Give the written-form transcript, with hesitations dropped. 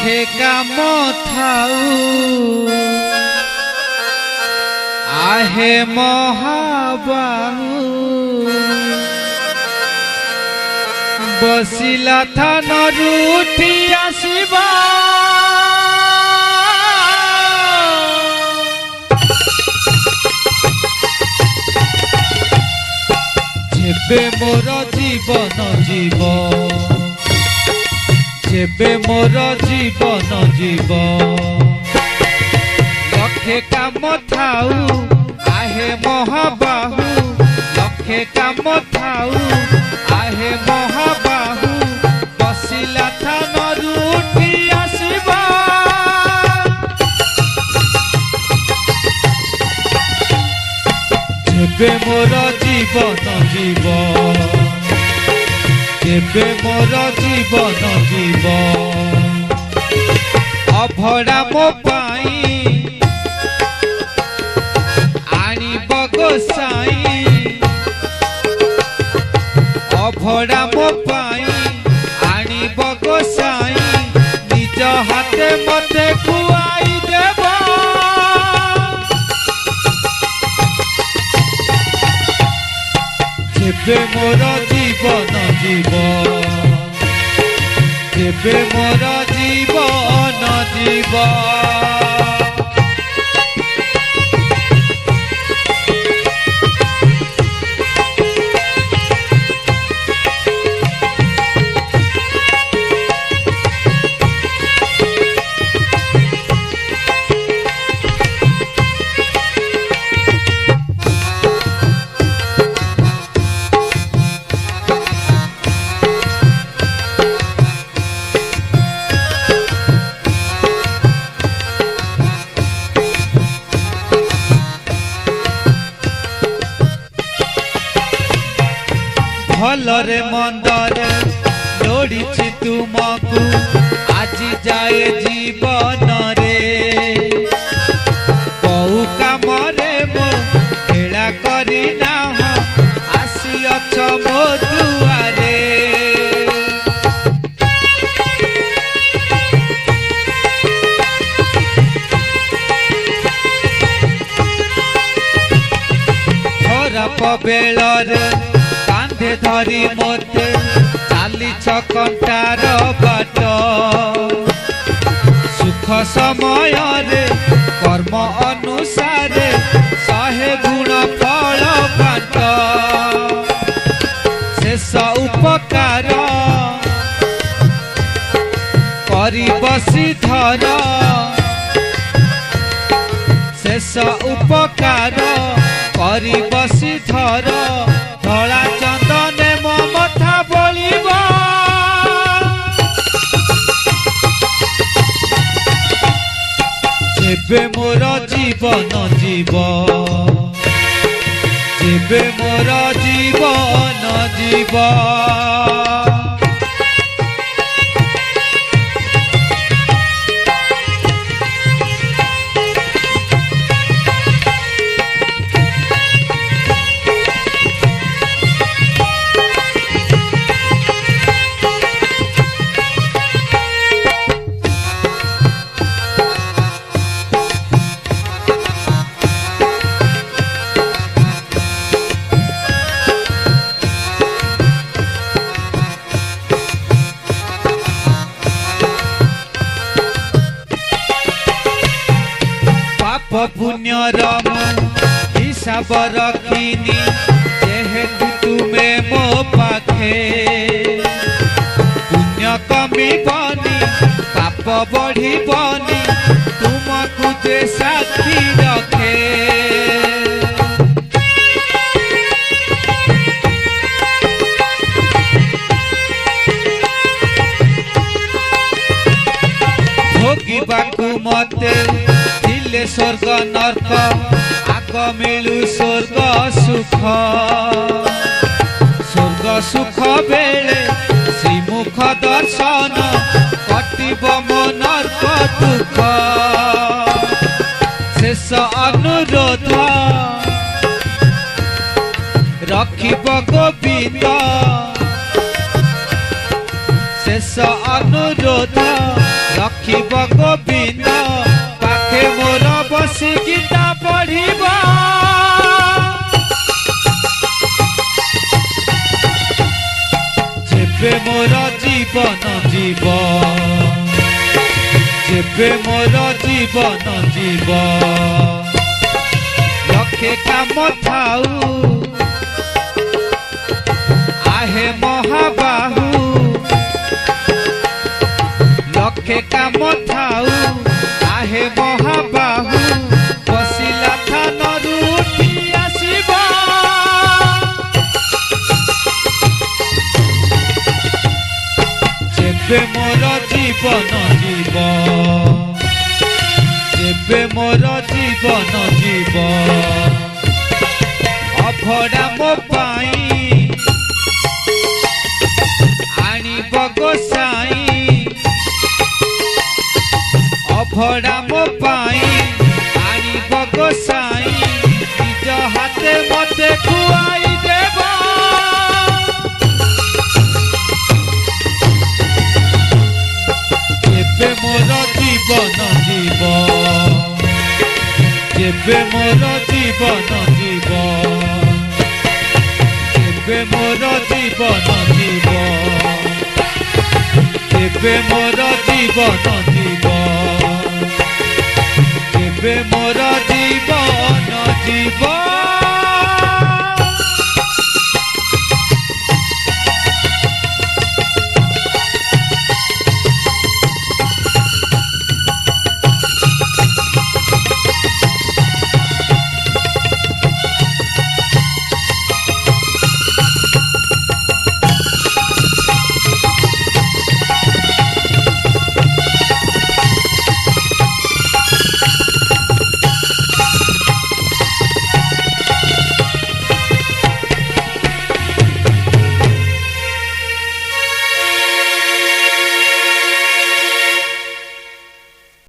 लखे काम थाऊ आहे महाबाहु बसिला थानरू उठी आसिबा जेबे मोर जीवन जीव जेबे मोर जीवन जीव लखे काम थाऊ आहे महाबाहु लखे काम थाऊ आहे महाबाहु बसिला थानरू उठी आसिबा जेबे मोर जीवन जीव जेबे मोर जीवन जीव अभड़ा मो पाई आनिब गोसाई अभड़ा मो पाई आनिब गोसाई निज हाथे मते खुआई देब जेबे मोर जीवन जीव जेबे मोर जीवन जीव भलरे मंदरे लोड़ीची तुमको आज जाए जीवन रे बहु काम रे मो खेला करी ना आसी अछ मो दुआरे खराब बेलरे कांधे धरी मते चालीछ कंटार बाट सुख समय रे कर्म अनुसार शहे गुण फल बाट शेष उपकार करी बसी धर शेष उपकार करी बसी धर धला चंदने ममथा बोलिब जेबे मोर जीवन जीव जेबे मोर जीवन जीव पुण्यर हिसाब रखिनी जेहेतु तुमे मो पाखे पुण्य कमिबनी पाप बढ़िबनी तुमको जे साथी रखे भोगिबाकू मते स्वर्ग नर्क आग मिलू स्वर्ग सुख स्वर्ग सुख बेले श्रीमुख दर्शन कटिब मो नर्क दुख शेष अनुरोध रखिब गोविंद शेष अनुरोध रखिब देखिब गोविंद पाखे मोर बसी गीता पढ़िब जेबे मोर जीवन जीव जेबे मोर जीवन जीव लखे काम थाऊ आहे महाबाहू लखे काम थाऊ आहे महाबाहू बसिला थानरू उठी आसिब जेबे मोर जीवन जीव जेबे मोर जीवन जीव अभड़ा मो पाई आनिब गोसाई अभड़ा मो पाई आनिब गोसाई निज हाथे मते खुआई देब जेबे मोर जीवन जीव जेबे मोर जीवन जीव जेबे मोर जीवन जीव जेबे मोर जीवन जीव जेबे मोर जीवन जीव।